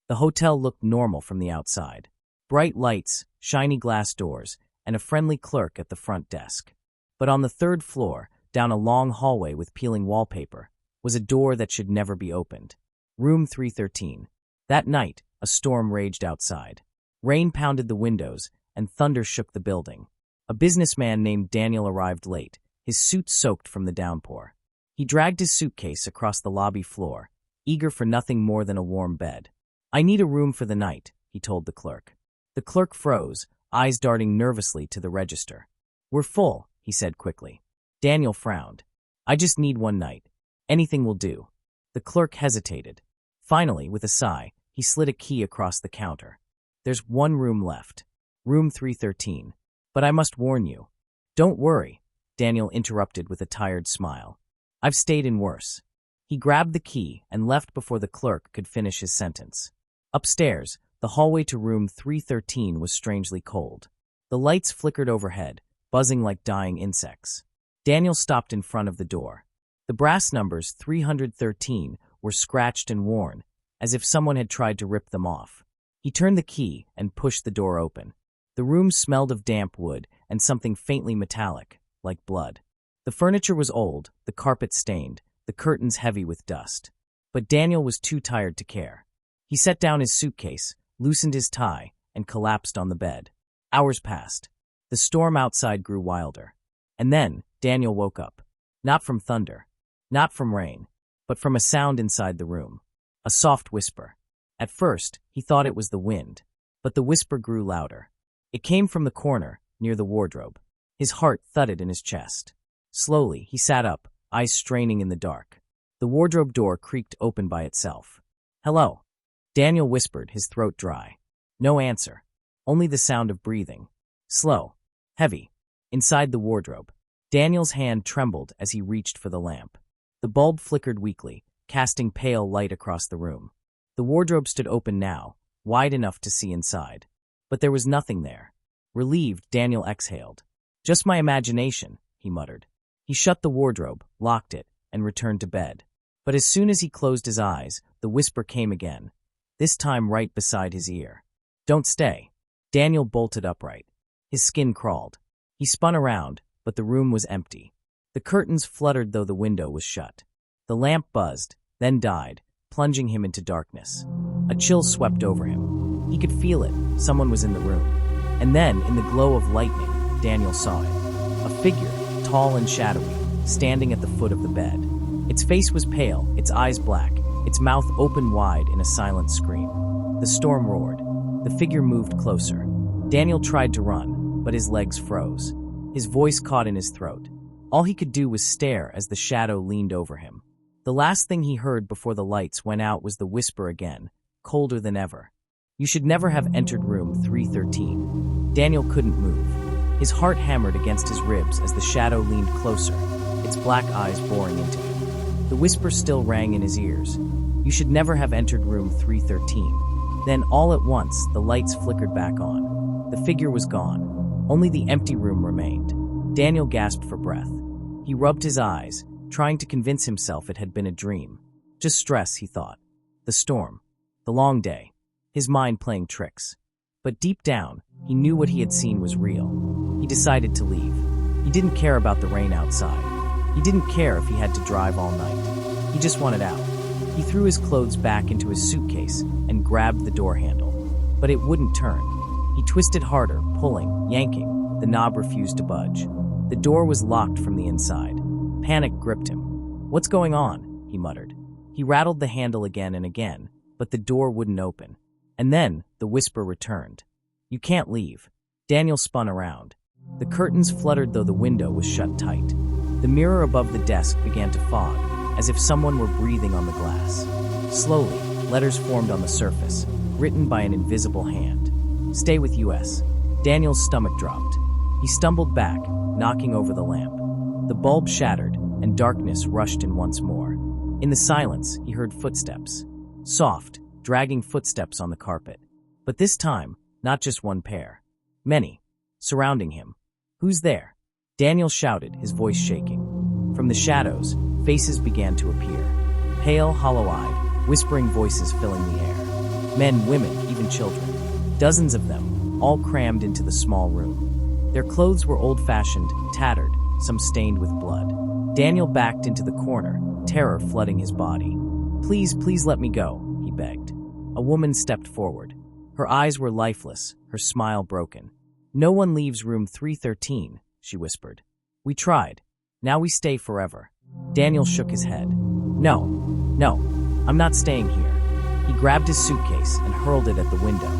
The hotel looked normal from the outside. Bright lights, shiny glass doors, and a friendly clerk at the front desk. But on the third floor, down a long hallway with peeling wallpaper, was a door that should never be opened. Room 313. That night, a storm raged outside. Rain pounded the windows, and thunder shook the building. A businessman named Daniel arrived late, his suit soaked from the downpour. He dragged his suitcase across the lobby floor, eager for nothing more than a warm bed. "I need a room for the night," he told the clerk. The clerk froze, eyes darting nervously to the register. "We're full," he said quickly. Daniel frowned. "I just need one night. Anything will do." The clerk hesitated. Finally, with a sigh, he slid a key across the counter. "There's one room left. Room 313. But I must warn you." "Don't worry," Daniel interrupted with a tired smile. "I've stayed in worse." He grabbed the key and left before the clerk could finish his sentence. Upstairs, the hallway to room 313 was strangely cold. The lights flickered overhead, buzzing like dying insects. Daniel stopped in front of the door. The brass numbers 313 were scratched and worn, as if someone had tried to rip them off. He turned the key and pushed the door open. The room smelled of damp wood and something faintly metallic, like blood. The furniture was old, the carpet stained, the curtains heavy with dust. But Daniel was too tired to care. He set down his suitcase, loosened his tie, and collapsed on the bed. Hours passed. The storm outside grew wilder. And then, Daniel woke up. Not from thunder, not from rain, but from a sound inside the room. A soft whisper. At first, he thought it was the wind, but the whisper grew louder. It came from the corner, near the wardrobe. His heart thudded in his chest. Slowly, he sat up, eyes straining in the dark. The wardrobe door creaked open by itself. "Hello," Daniel whispered, his throat dry. No answer, only the sound of breathing. Slow, heavy. Inside the wardrobe, Daniel's hand trembled as he reached for the lamp. The bulb flickered weakly, casting pale light across the room. The wardrobe stood open now, wide enough to see inside. But there was nothing there. Relieved, Daniel exhaled. "Just my imagination," he muttered. He shut the wardrobe, locked it, and returned to bed. But as soon as he closed his eyes, the whisper came again, this time right beside his ear. "Don't stay." Daniel bolted upright. His skin crawled. He spun around, but the room was empty. The curtains fluttered though the window was shut. The lamp buzzed, then died, plunging him into darkness. A chill swept over him. He could feel it. Someone was in the room. And then, in the glow of lightning, Daniel saw it. A figure, tall and shadowy, standing at the foot of the bed. Its face was pale, its eyes black, its mouth open wide in a silent scream. The storm roared. The figure moved closer. Daniel tried to run, but his legs froze. His voice caught in his throat. All he could do was stare as the shadow leaned over him. The last thing he heard before the lights went out was the whisper again, colder than ever. "You should never have entered room 313. Daniel couldn't move. His heart hammered against his ribs as the shadow leaned closer, its black eyes boring into him. The whisper still rang in his ears. "You should never have entered room 313. Then, all at once, the lights flickered back on. The figure was gone. Only the empty room remained. Daniel gasped for breath. He rubbed his eyes, trying to convince himself it had been a dream. Just stress, he thought. The storm. The long day. His mind playing tricks. But deep down, he knew what he had seen was real. He decided to leave. He didn't care about the rain outside. He didn't care if he had to drive all night. He just wanted out. He threw his clothes back into his suitcase and grabbed the door handle. But it wouldn't turn. He twisted harder, pulling, yanking. The knob refused to budge. The door was locked from the inside. Panic gripped him. "What's going on?" he muttered. He rattled the handle again and again, but the door wouldn't open. And then the whisper returned. "You can't leave." Daniel spun around. The curtains fluttered though the window was shut tight. The mirror above the desk began to fog, as if someone were breathing on the glass. Slowly, letters formed on the surface, written by an invisible hand. "Stay with US." Daniel's stomach dropped. He stumbled back, knocking over the lamp. The bulb shattered, and darkness rushed in once more. In the silence, he heard footsteps. Soft, dragging footsteps on the carpet. But this time, not just one pair. Many, surrounding him. "Who's there?" Daniel shouted, his voice shaking. From the shadows, faces began to appear. Pale, hollow-eyed, whispering voices filling the air. Men, women, even children. Dozens of them, all crammed into the small room. Their clothes were old-fashioned, tattered, some stained with blood. Daniel backed into the corner, terror flooding his body. "Please, please let me go," he begged. A woman stepped forward. Her eyes were lifeless, her smile broken. "No one leaves room 313, she whispered. "We tried. Now we stay forever." Daniel shook his head. No, I'm not staying here." He grabbed his suitcase and hurled it at the window.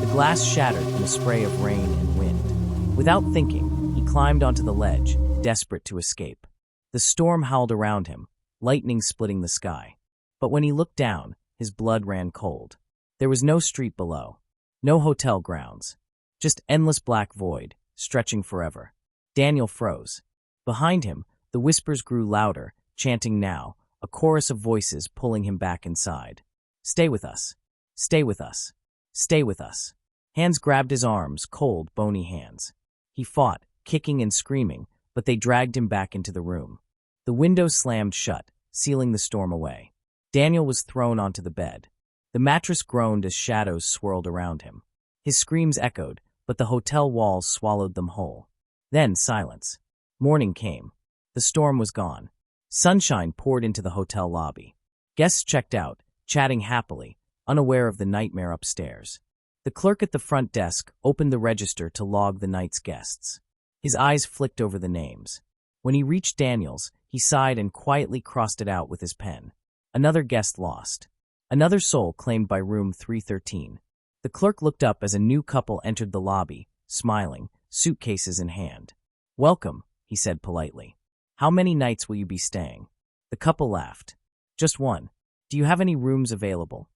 The glass shattered in a spray of rain and wind. Without thinking, he climbed onto the ledge, desperate to escape. The storm howled around him, lightning splitting the sky. But when he looked down, his blood ran cold. There was no street below, no hotel grounds, just endless black void, stretching forever. Daniel froze. Behind him, the whispers grew louder, chanting now, a chorus of voices pulling him back inside. "Stay with us. Stay with us. Stay with us." Hands grabbed his arms, cold, bony hands. He fought, kicking and screaming, but they dragged him back into the room. The window slammed shut, sealing the storm away. Daniel was thrown onto the bed. The mattress groaned as shadows swirled around him. His screams echoed, but the hotel walls swallowed them whole. Then silence. Morning came. The storm was gone. Sunshine poured into the hotel lobby. Guests checked out, chatting happily, unaware of the nightmare upstairs. The clerk at the front desk opened the register to log the night's guests. His eyes flicked over the names. When he reached Daniel's, he sighed and quietly crossed it out with his pen. Another guest lost. Another soul claimed by room 313. The clerk looked up as a new couple entered the lobby, smiling, suitcases in hand. "Welcome," he said politely. "How many nights will you be staying?" The couple laughed. "Just one. Do you have any rooms available?"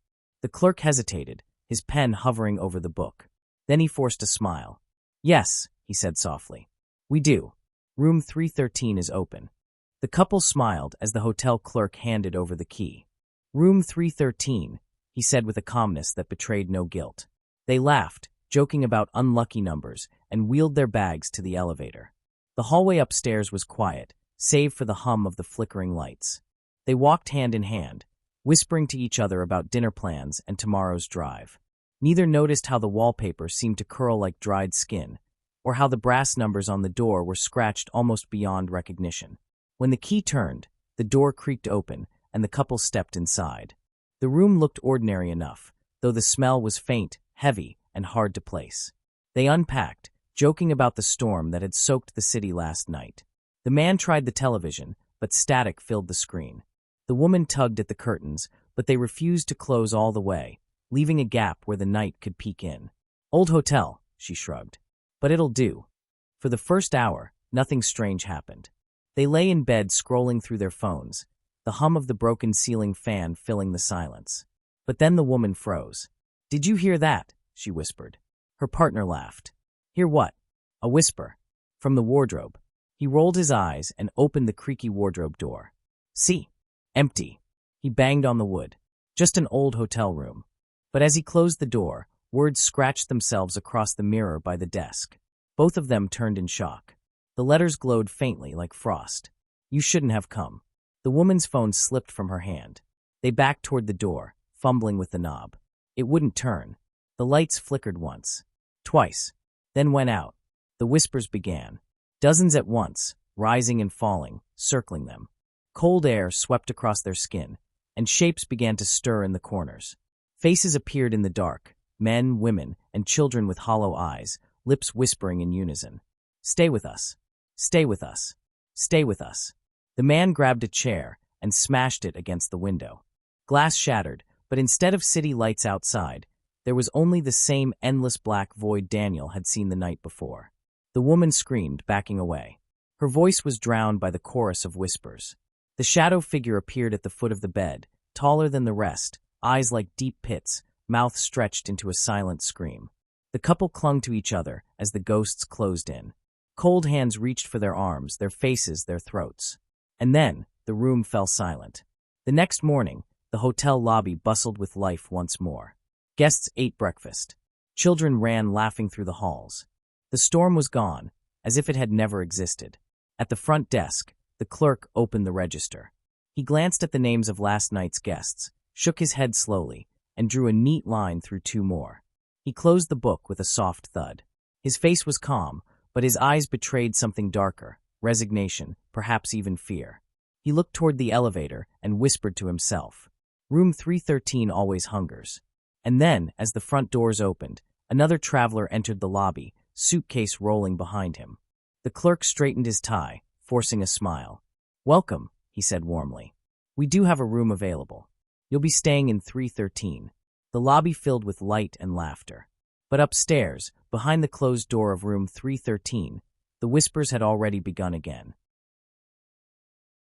The clerk hesitated, his pen hovering over the book. Then he forced a smile. "Yes," he said softly. "We do. Room 313 is open." The couple smiled as the hotel clerk handed over the key. "Room 313, he said with a calmness that betrayed no guilt. They laughed, joking about unlucky numbers, and wheeled their bags to the elevator. The hallway upstairs was quiet, save for the hum of the flickering lights. They walked hand in hand, whispering to each other about dinner plans and tomorrow's drive. Neither noticed how the wallpaper seemed to curl like dried skin, or how the brass numbers on the door were scratched almost beyond recognition. When the key turned, the door creaked open, and the couple stepped inside. The room looked ordinary enough, though the smell was faint, heavy, and hard to place. They unpacked, joking about the storm that had soaked the city last night. The man tried the television, but static filled the screen. The woman tugged at the curtains, but they refused to close all the way, leaving a gap where the night could peek in. "Old hotel," she shrugged. "But it'll do." For the first hour, nothing strange happened. They lay in bed scrolling through their phones, the hum of the broken ceiling fan filling the silence. But then the woman froze. "Did you hear that?" she whispered. Her partner laughed. "Hear what?" A whisper. From the wardrobe. He rolled his eyes and opened the creaky wardrobe door. "See? Empty." He banged on the wood. Just an old hotel room. But as he closed the door, words scratched themselves across the mirror by the desk. Both of them turned in shock. The letters glowed faintly like frost. "You shouldn't have come." The woman's phone slipped from her hand. They backed toward the door, fumbling with the knob. It wouldn't turn. The lights flickered once, twice, then went out. The whispers began. Dozens at once, rising and falling, circling them. Cold air swept across their skin, and shapes began to stir in the corners. Faces appeared in the dark, men, women, and children with hollow eyes, lips whispering in unison. "Stay with us. Stay with us. Stay with us." The man grabbed a chair and smashed it against the window. Glass shattered, but instead of city lights outside, there was only the same endless black void Daniel had seen the night before. The woman screamed, backing away. Her voice was drowned by the chorus of whispers. The shadow figure appeared at the foot of the bed, taller than the rest, eyes like deep pits, mouth stretched into a silent scream. The couple clung to each other as the ghosts closed in. Cold hands reached for their arms, their faces, their throats. And then, the room fell silent. The next morning, the hotel lobby bustled with life once more. Guests ate breakfast. Children ran laughing through the halls. The storm was gone, as if it had never existed. At the front desk, the clerk opened the register. He glanced at the names of last night's guests, shook his head slowly, and drew a neat line through two more. He closed the book with a soft thud. His face was calm, but his eyes betrayed something darker, resignation, perhaps even fear. He looked toward the elevator and whispered to himself, "Room 313 always hungers." And then, as the front doors opened, another traveler entered the lobby, suitcase rolling behind him. The clerk straightened his tie, forcing a smile. "Welcome," he said warmly. "We do have a room available. You'll be staying in 313. The lobby filled with light and laughter. But upstairs, behind the closed door of room 313, the whispers had already begun again.